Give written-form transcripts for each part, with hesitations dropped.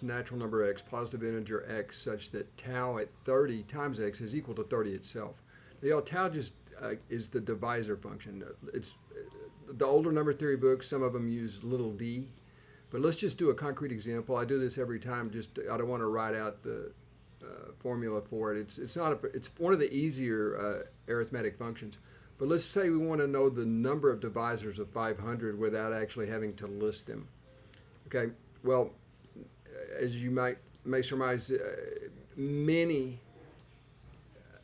natural number x, positive integer x, such that tau at 30 times x is equal to 30 itself. Now, tau just is the divisor function. It's the older number theory books, some of them use little d. But let's just do a concrete example. I do this every time. I don't want to write out the formula for it. It's one of the easier arithmetic functions. But let's say we want to know the number of divisors of 500 without actually having to list them. Okay. Well, as you may surmise, many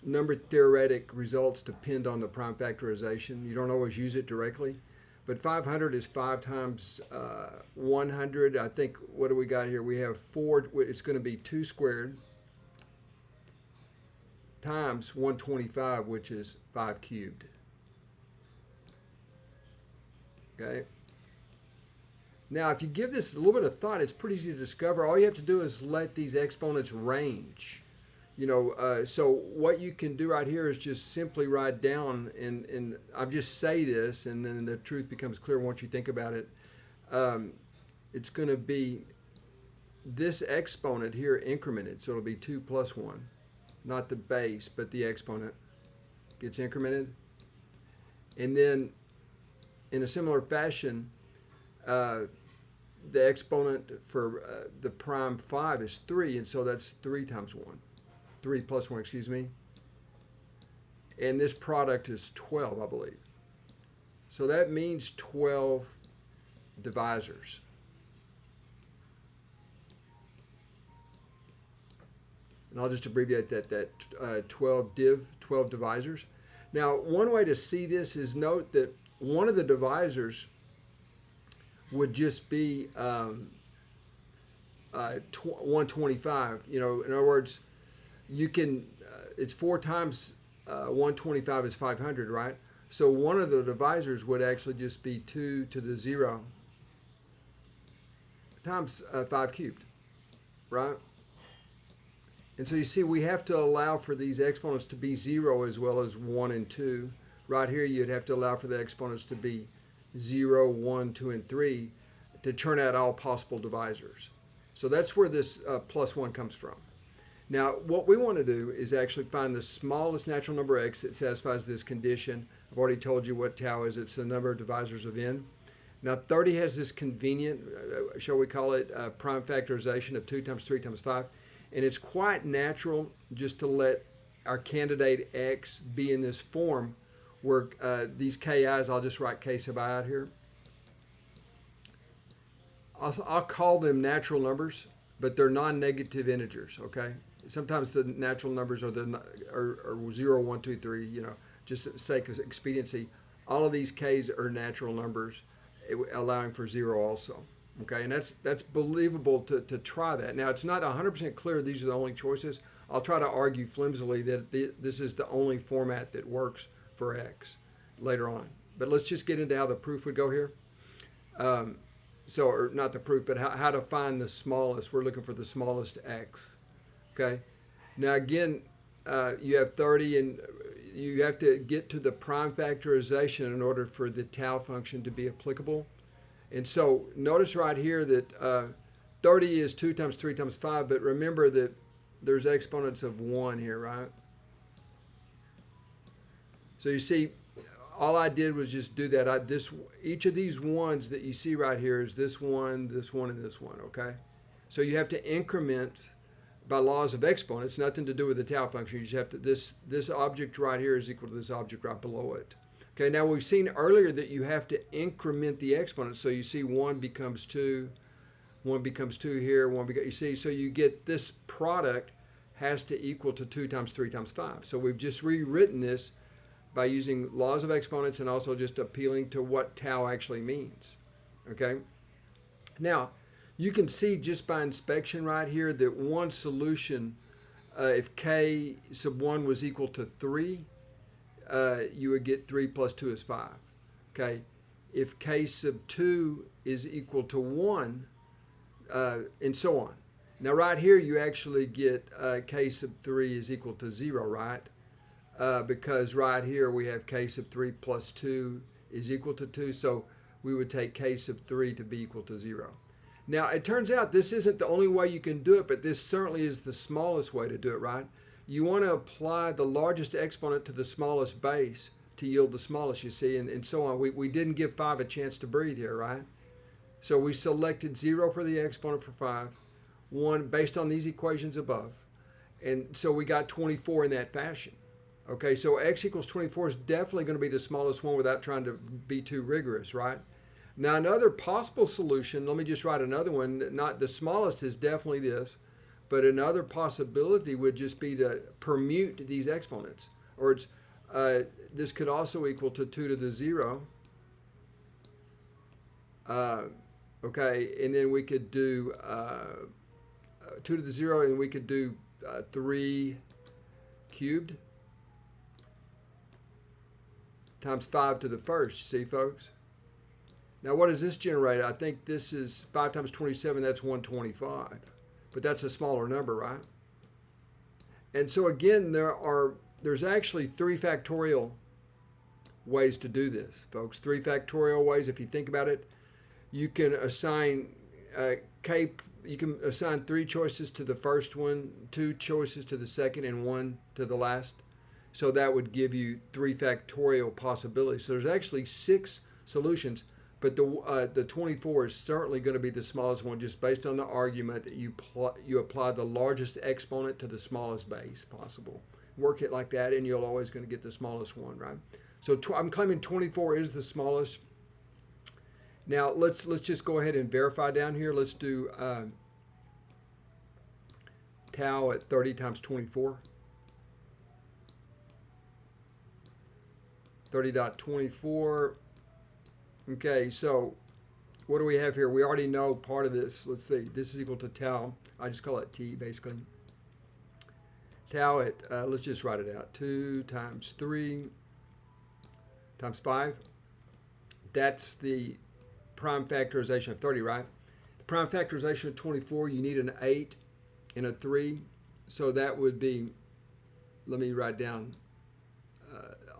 number theoretic results depend on the prime factorization. You don't always use it directly. But 500 is 5 times 100. I think, what do we got here? We have 4. It's going to be 2 squared times 125, which is 5 cubed. Okay. Now, if you give this a little bit of thought, it's pretty easy to discover. All you have to do is let these exponents range. So what you can do right here is just simply write down, and I'll just say this, and then the truth becomes clear once you think about it. It's going to be this exponent here incremented, so it'll be 2 plus 1, not the base, but the exponent gets incremented. And then, in a similar fashion, the exponent for the prime 5 is 3, and so that's 3 times 1. 3 plus 1, excuse me. And this product is 12, I believe. So that means 12 divisors. And I'll just abbreviate that 12 divisors. Now, one way to see this is note that one of the divisors would just be 125. In other words, you can, it's 4 times 125 is 500, right? So one of the divisors would actually just be 2 to the 0 times 5 cubed, right? And so you see, we have to allow for these exponents to be 0 as well as 1 and 2. Right here, you'd have to allow for the exponents to be 0, 1, 2, and 3 to turn out all possible divisors. So that's where this plus 1 comes from. Now, what we want to do is actually find the smallest natural number x that satisfies this condition. I've already told you what tau is. It's the number of divisors of n. Now, 30 has this convenient, shall we call it, prime factorization of 2 times 3 times 5. And it's quite natural just to let our candidate x be in this form where these ki's, I'll just write k sub I out here. I'll call them natural numbers, but they're non-negative integers, okay? Sometimes the natural numbers are 0, 1, 2, 3, just for the sake of expediency. All of these k's are natural numbers, allowing for 0 also, okay? And that's believable to try that. Now, it's not 100% clear these are the only choices. I'll try to argue flimsily that this is the only format that works for x later on. But let's just get into how the proof would go here. Or not the proof, but how to find the smallest. We're looking for the smallest x. Okay. Now again, you have 30, and you have to get to the prime factorization in order for the tau function to be applicable. And so notice right here that 30 is 2 times 3 times 5, but remember that there's exponents of 1 here, right? So you see, all I did was just do that. Each of these ones that you see right here is this one, and this one, okay? So you have to increment by laws of exponents, nothing to do with the tau function. You just have to, this object right here is equal to this object right below it. Okay, now we've seen earlier that you have to increment the exponents. So you see 1 becomes 2, 1 becomes 2 here, you see, so you get this product has to equal to 2 times 3 times 5. So we've just rewritten this by using laws of exponents and also just appealing to what tau actually means, okay? Now, you can see just by inspection right here that one solution, if k sub 1 was equal to 3, you would get 3 plus 2 is 5, okay? If k sub 2 is equal to 1, and so on. Now right here you actually get k sub 3 is equal to 0, right? Because right here we have k sub 3 plus 2 is equal to 2, so we would take k sub 3 to be equal to 0. Now, it turns out this isn't the only way you can do it, but this certainly is the smallest way to do it, right? You want to apply the largest exponent to the smallest base to yield the smallest, you see, and so on. We didn't give 5 a chance to breathe here, right? So we selected 0 for the exponent for 5, 1 based on these equations above. And so we got 24 in that fashion. Okay, so x equals 24 is definitely going to be the smallest one without trying to be too rigorous, right? Now, another possible solution, let me just write another one. Not the smallest is definitely this, but another possibility would just be to permute these exponents. Or it's this could also equal to 2 to the 0. Okay, and then we could do 2 to the 0, and we could do 3 cubed times 5 to the first. You see, folks? Now, what does this generate? I think this is 5 times 27, that's 125. But that's a smaller number, right? And so, again, there's actually 3 factorial ways to do this, folks. 3 factorial ways. If you think about it, you can assign you can assign 3 choices to the first one, 2 choices to the second, and 1 to the last. So that would give you 3 factorial possibilities. So there's actually 6 solutions. But the 24 is certainly going to be the smallest one, just based on the argument that you apply the largest exponent to the smallest base possible. Work it like that, and you're always going to get the smallest one, right? So I'm claiming 24 is the smallest. Now let's just go ahead and verify down here. Let's do tau at 30 times 24. 30.24. Okay, so what do we have here? We already know part of this. Let's see. This is equal to tau. I just call it t, basically. Tau at, let's just write it out. 2 times 3 times 5. That's the prime factorization of 30, right? The prime factorization of 24, you need an 8 and a 3. So that would be, let me write down.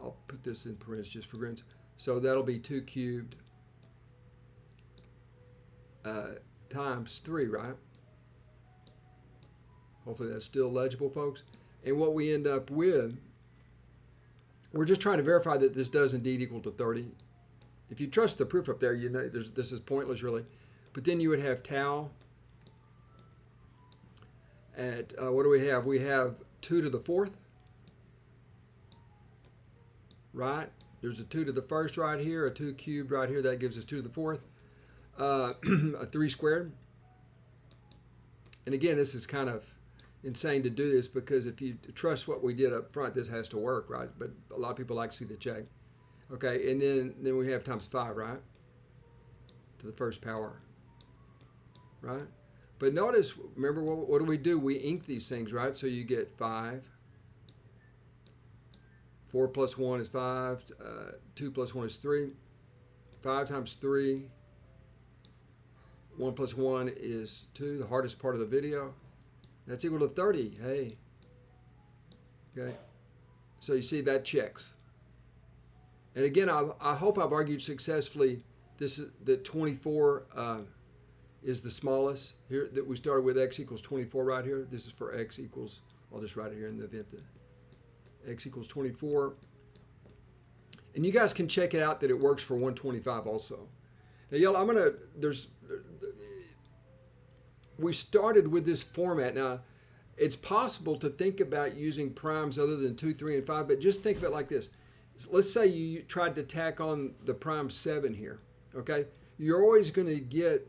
I'll put this in parentheses just for grins. So that'll be 2 cubed times 3, right? Hopefully that's still legible, folks. And what we end up with, we're just trying to verify that this does indeed equal to 30. If you trust the proof up there, you know this is pointless, really. But then you would have tau at, what do we have? We have 2 to the 4th, right? There's a 2 to the first right here, a 2 cubed right here. That gives us 2 to the 4th. A 3 squared. And again, this is kind of insane to do this because if you trust what we did up front, this has to work, right? But a lot of people like to see the check. Okay, and then we have times 5, right? To the first power, right? But notice, remember, what do we do? We ink these things, right? So you get 5. 4 plus 1 is 5. 2 plus 1 is 3. 5 times 3. 1 plus 1 is 2, the hardest part of the video. That's equal to 30. Hey. Okay. So you see that checks. And again, I hope I've argued successfully that 24 is the smallest. Here that we started with x equals 24 right here. This is for x equals, I'll just write it here in the event that x equals 24. And you guys can check it out that it works for 125 also. Now, y'all, we started with this format. Now, it's possible to think about using primes other than 2, 3, and 5, but just think of it like this. Let's say you tried to tack on the prime 7 here, okay? You're always going to get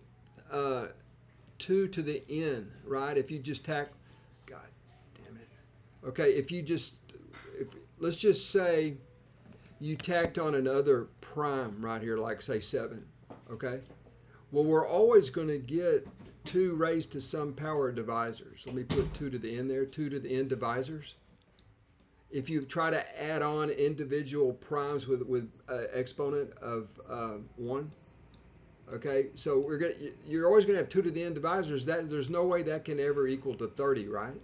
2 to the n, right? If you just tack, God damn it. Okay, let's just say you tacked on another prime right here, like say 7, okay? Well, we're always going to get 2 raised to some power divisors. Let me put 2 to the n there, 2 to the n divisors. If you try to add on individual primes with exponent of 1, okay? So you're always going to have 2 to the n divisors. There's no way that can ever equal to 30, right?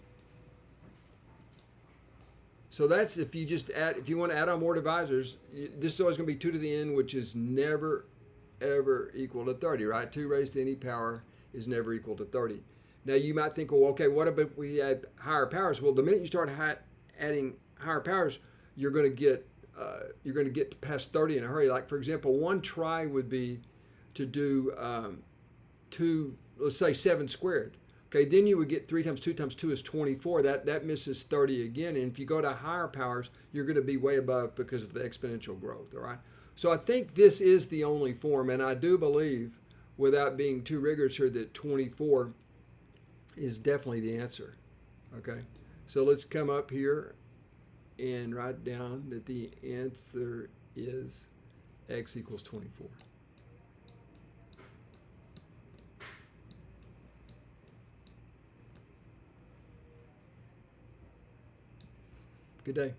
So that's if you want to add on more divisors, this is always going to be 2 to the n, which is never, ever equal to 30, right? 2 raised to any power is never equal to 30. Now you might think, well, okay, what about we add higher powers? Well, the minute you start adding higher powers, you're going to get past 30 in a hurry. Like for example, one try would be to do let's say 7 squared. Okay, then you would get 3 times 2 times 2 is 24. That misses 30 again. And if you go to higher powers, you're going to be way above because of the exponential growth. All right. So I think this is the only form, and I do believe, without being too rigorous here, that 24 is definitely the answer. Okay, so let's come up here and write down that the answer is x equals 24. Good day.